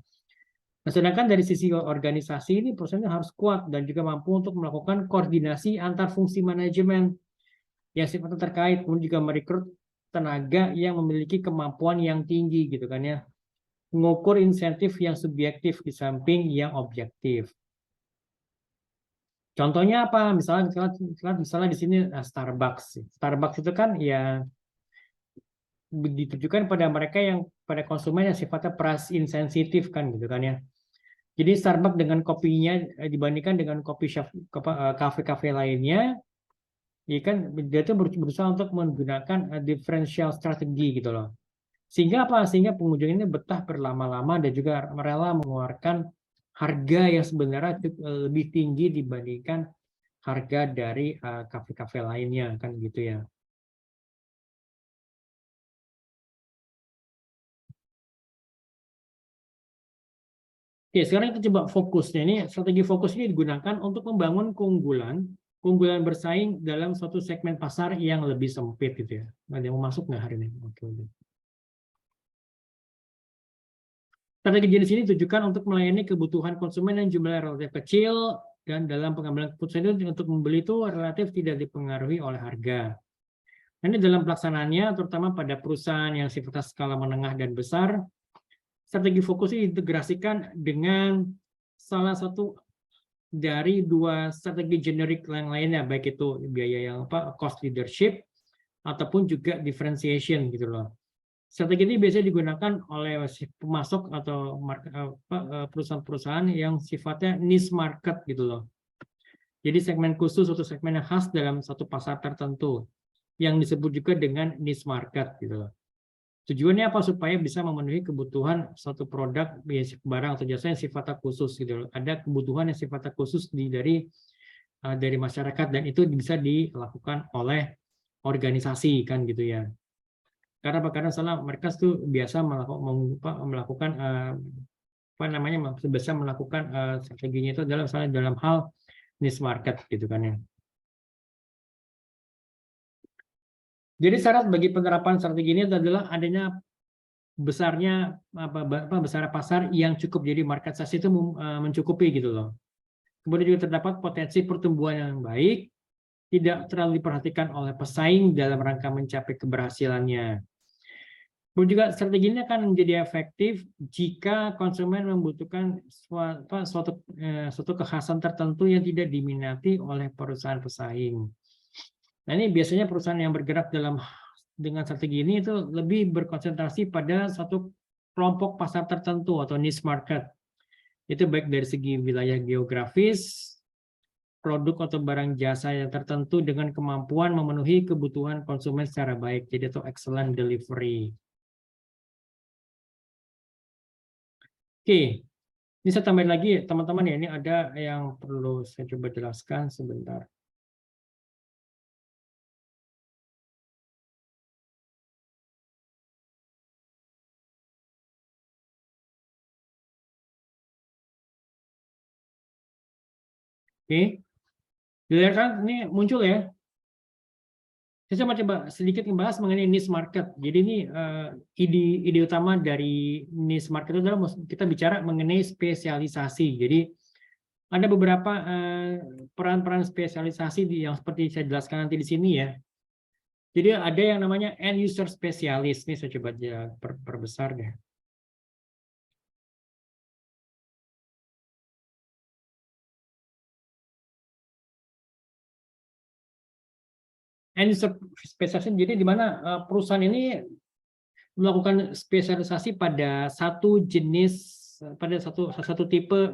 Speaker 1: Nah, sedangkan dari sisi organisasi ini perusahaan harus kuat dan juga mampu untuk melakukan koordinasi antar fungsi manajemen yang sifatnya terkait, kemudian juga merekrut tenaga yang memiliki kemampuan yang tinggi gitu kan ya. Mengukur insentif yang subjektif di samping yang objektif. Contohnya apa? Misalnya di sini Starbucks. Starbucks itu kan ya ditujukan pada mereka yang pada konsumen yang sifatnya price insensitif kan gitu kan ya. Jadi Starbucks dengan kopinya dibandingkan dengan kopi shop kafe-kafe lainnya, ya kan dia itu berusaha untuk menggunakan differential strategi gitu loh. Sehingga apa? Sehingga pengunjung ini betah berlama-lama dan juga rela mengeluarkan harga yang sebenarnya lebih tinggi dibandingkan harga dari kafe-kafe lainnya kan gitu ya. Oke, sekarang kita coba fokusnya ini. Strategi fokus ini digunakan untuk membangun keunggulan bersaing dalam suatu segmen pasar yang lebih sempit gitu ya. Ada yang mau masuk nggak hari ini? Oke. Strategi jenis ini ditujukan untuk melayani kebutuhan konsumen yang jumlahnya relatif kecil dan dalam pengambilan keputusan itu untuk membeli itu relatif tidak dipengaruhi oleh harga. Nah, ini dalam pelaksanaannya, terutama pada perusahaan yang sifatnya skala menengah dan besar, strategi fokus ini diintegrasikan dengan salah satu dari dua strategi generik yang lainnya, baik itu biaya yang cost leadership ataupun juga differentiation gitu loh. Strategi ini biasanya digunakan oleh pemasok atau perusahaan-perusahaan yang sifatnya niche market gitu loh. Jadi segmen khusus atau segmen yang khas dalam satu pasar tertentu yang disebut juga dengan niche market gitu loh. Tujuannya apa? Supaya bisa memenuhi kebutuhan suatu produk, barang atau jasa yang sifatnya khusus gitu loh. Ada kebutuhan yang sifatnya khusus dari masyarakat dan itu bisa dilakukan oleh organisasi kan gitu ya. Karena salah mereka tuh biasa melakukan strateginya itu dalam hal niche market gitu kan ya. Jadi syarat bagi penerapan strategi ini adalah adanya besarnya besar pasar yang cukup, jadi market size itu mencukupi gitu loh. Kemudian juga terdapat potensi pertumbuhan yang baik, tidak terlalu diperhatikan oleh pesaing dalam rangka mencapai keberhasilannya. Kemudian juga strategi ini akan menjadi efektif jika konsumen membutuhkan suatu kekhasan tertentu yang tidak diminati oleh perusahaan pesaing. Nah ini biasanya perusahaan yang bergerak dengan strategi ini itu lebih berkonsentrasi pada satu kelompok pasar tertentu atau niche market Itu baik dari segi wilayah geografis, produk atau barang jasa yang tertentu dengan kemampuan memenuhi kebutuhan konsumen secara baik. Jadi itu excellent delivery. Oke, ini saya tambahin lagi teman-teman ya. Ini ada yang perlu saya coba jelaskan sebentar. Oke, dilihat kan ini muncul ya. Saya coba sedikit membahas mengenai niche market. Jadi ini ide utama dari niche market itu adalah kita bicara mengenai spesialisasi. Jadi ada beberapa peran-peran spesialisasi yang seperti saya jelaskan nanti di sini ya. Jadi ada yang namanya end user spesialis. Ini saya coba perbesar deh. End user spesialis jadi di mana perusahaan ini melakukan spesialisasi pada satu jenis, pada satu tipe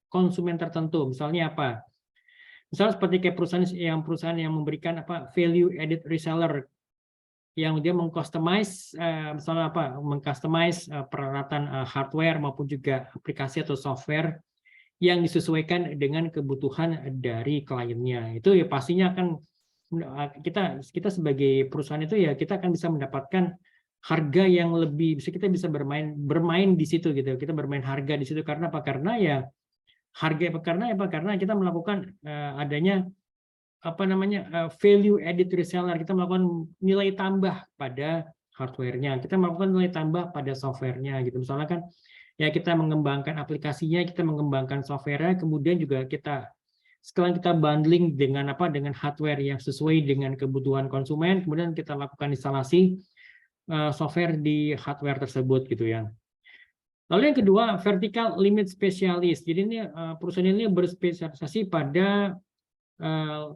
Speaker 1: konsumen tertentu. Misalnya apa? Misalnya seperti kayak perusahaan yang memberikan apa value added reseller yang dia mengcustomize misalnya apa mengcustomize peralatan hardware maupun juga aplikasi atau software yang disesuaikan dengan kebutuhan dari kliennya. Itu ya pastinya akan kita sebagai perusahaan itu ya kita akan bisa mendapatkan harga yang lebih kita bisa bermain di situ gitu. Kita bermain harga di situ karena apa? Karena ya harga karena kita melakukan adanya apa namanya value added reseller, kita melakukan nilai tambah pada hardware-nya, kita melakukan nilai tambah pada software-nya gitu. Misalnya kan ya kita mengembangkan aplikasinya, kita mengembangkan software-nya, kemudian juga setelah kita bundling dengan hardware yang sesuai dengan kebutuhan konsumen, kemudian kita lakukan instalasi software di hardware tersebut gitu ya. Lalu yang kedua, vertical limit specialist. Jadi ini perusahaan ini berspesialisasi pada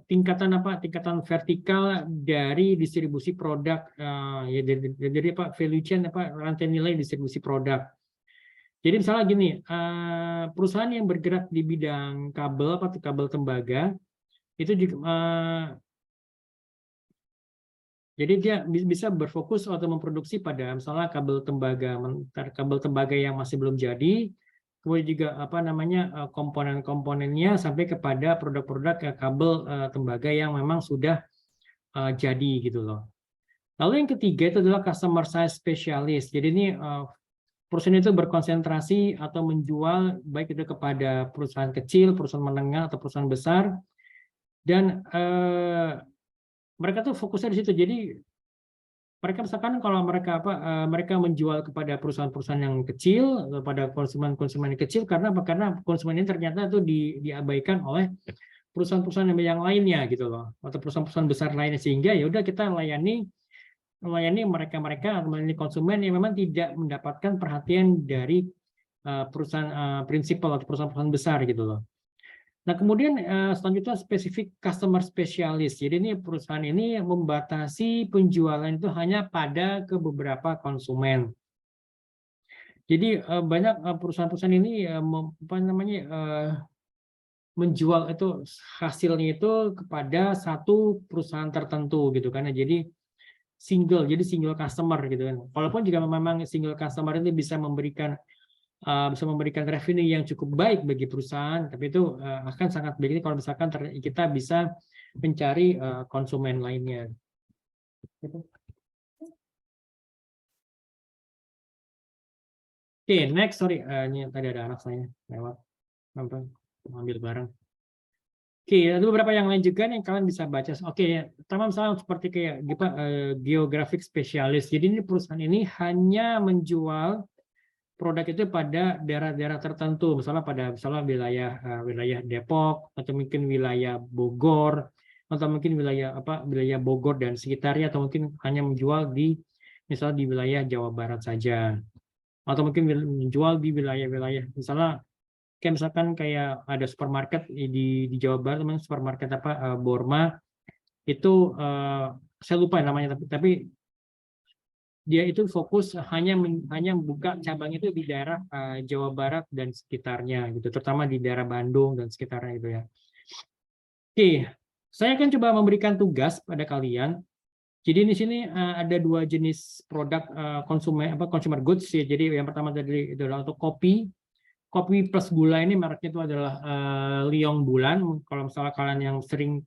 Speaker 1: tingkatan vertikal dari distribusi produk ya dari value chain rantai nilai distribusi produk. Jadi misalnya gini, perusahaan yang bergerak di bidang kabel tembaga itu juga jadi dia bisa berfokus atau memproduksi pada misalnya kabel tembaga yang masih belum jadi, kemudian juga komponen-komponennya sampai kepada produk-produk kabel tembaga yang memang sudah jadi gitu loh. Lalu yang ketiga itu adalah customer size specialist. Jadi ini perusahaan itu berkonsentrasi atau menjual baik itu kepada perusahaan kecil, perusahaan menengah atau perusahaan besar, dan mereka tuh fokusnya di situ. Jadi mereka misalkan kalau mereka menjual kepada perusahaan-perusahaan yang kecil, pada konsumen-konsumen yang kecil, karena konsumen ini ternyata itu diabaikan oleh perusahaan-perusahaan yang lainnya gitu loh, atau perusahaan-perusahaan besar lainnya, sehingga ya udah kita melayani mereka melayani konsumen yang memang tidak mendapatkan perhatian dari perusahaan prinsipal atau perusahaan-perusahaan besar gitu loh. Nah, kemudian selanjutnya spesifik customer specialist. Jadi ini perusahaan ini membatasi penjualan itu hanya pada beberapa konsumen. Jadi banyak perusahaan-perusahaan ini menjual itu hasilnya itu kepada satu perusahaan tertentu gitu kan. Jadi single customer gitu kan. Walaupun juga memang single customer ini bisa memberikan revenue yang cukup baik bagi perusahaan, tapi itu akan sangat baik kalau misalkan kita bisa mencari konsumen lainnya. Oke, next, sorry, ini tadi ada anak saya lewat, ambil barang. Oke, ada beberapa yang lain juga yang kalian bisa baca. Oke, pertama misalnya seperti kayak geographic specialist. Jadi ini perusahaan ini hanya menjual produk itu pada daerah-daerah tertentu, misalnya wilayah Depok, atau mungkin wilayah Bogor, atau mungkin wilayah Bogor dan sekitarnya, atau mungkin hanya menjual misalnya di wilayah Jawa Barat saja, atau mungkin menjual di wilayah-wilayah misalnya misalkan kayak ada supermarket di Jawa Barat, teman supermarket Borma itu saya lupa namanya, tapi dia itu fokus hanya buka cabang itu di daerah Jawa Barat dan sekitarnya gitu, terutama di daerah Bandung dan sekitarnya itu ya. Oke, saya akan coba memberikan tugas pada kalian. Jadi di sini ada dua jenis produk consumer goods ya. Jadi yang pertama tadi itu adalah untuk kopi. Kopi plus gula ini mereknya itu adalah Liong Bulan. Kalau misalnya kalian yang sering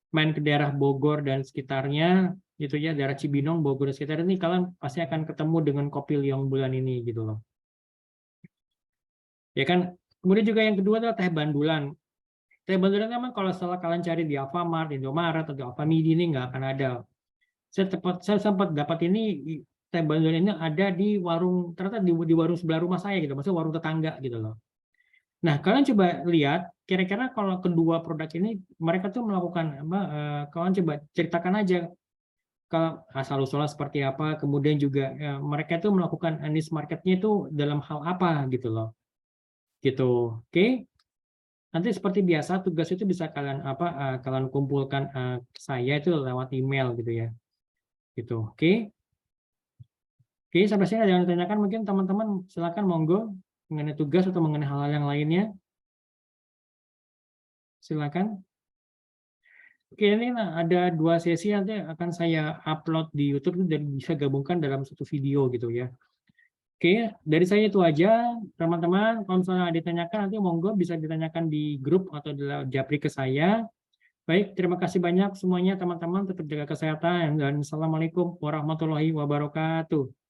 Speaker 1: main ke daerah Bogor dan sekitarnya, gitu ya, daerah Cibinong, Bogor dan sekitarnya ini, kalian pasti akan ketemu dengan kopi Liong Bulan ini gitu loh. Ya kan. Kemudian juga yang kedua adalah teh bandulan. Teh bandulan memang kalau salah kalian cari di Alfamart, Indomaret atau Alfamidi ini nggak akan ada. Saya sempat dapat ini teh bandulan ini ada di warung, ternyata di warung sebelah rumah saya gitu, maksudnya warung tetangga gitu loh. Nah, kalian coba lihat kira-kira kalau kedua produk ini mereka tuh melakukan apa? Kalian coba ceritakan aja kalau asal usulnya seperti apa, kemudian juga mereka tuh melakukan niche marketnya itu dalam hal apa gitu loh, gitu. Oke? Nanti seperti biasa tugas itu bisa kalian kumpulkan ke saya itu lewat email gitu ya, gitu. Oke? Oke, sampai sini ada yang ditanyakan mungkin teman-teman, silakan monggo mengenai tugas atau mengenai hal-hal yang lainnya. Silakan. Oke, ini ada 2 sesi nanti akan saya upload di YouTube dan bisa gabungkan dalam satu video gitu ya. Oke, dari saya itu aja, teman-teman. Kalau misalnya ada ditanyakan nanti monggo bisa ditanyakan di grup atau di japri ke saya. Baik, terima kasih banyak semuanya teman-teman. Tetap jaga kesehatan dan assalamualaikum warahmatullahi wabarakatuh.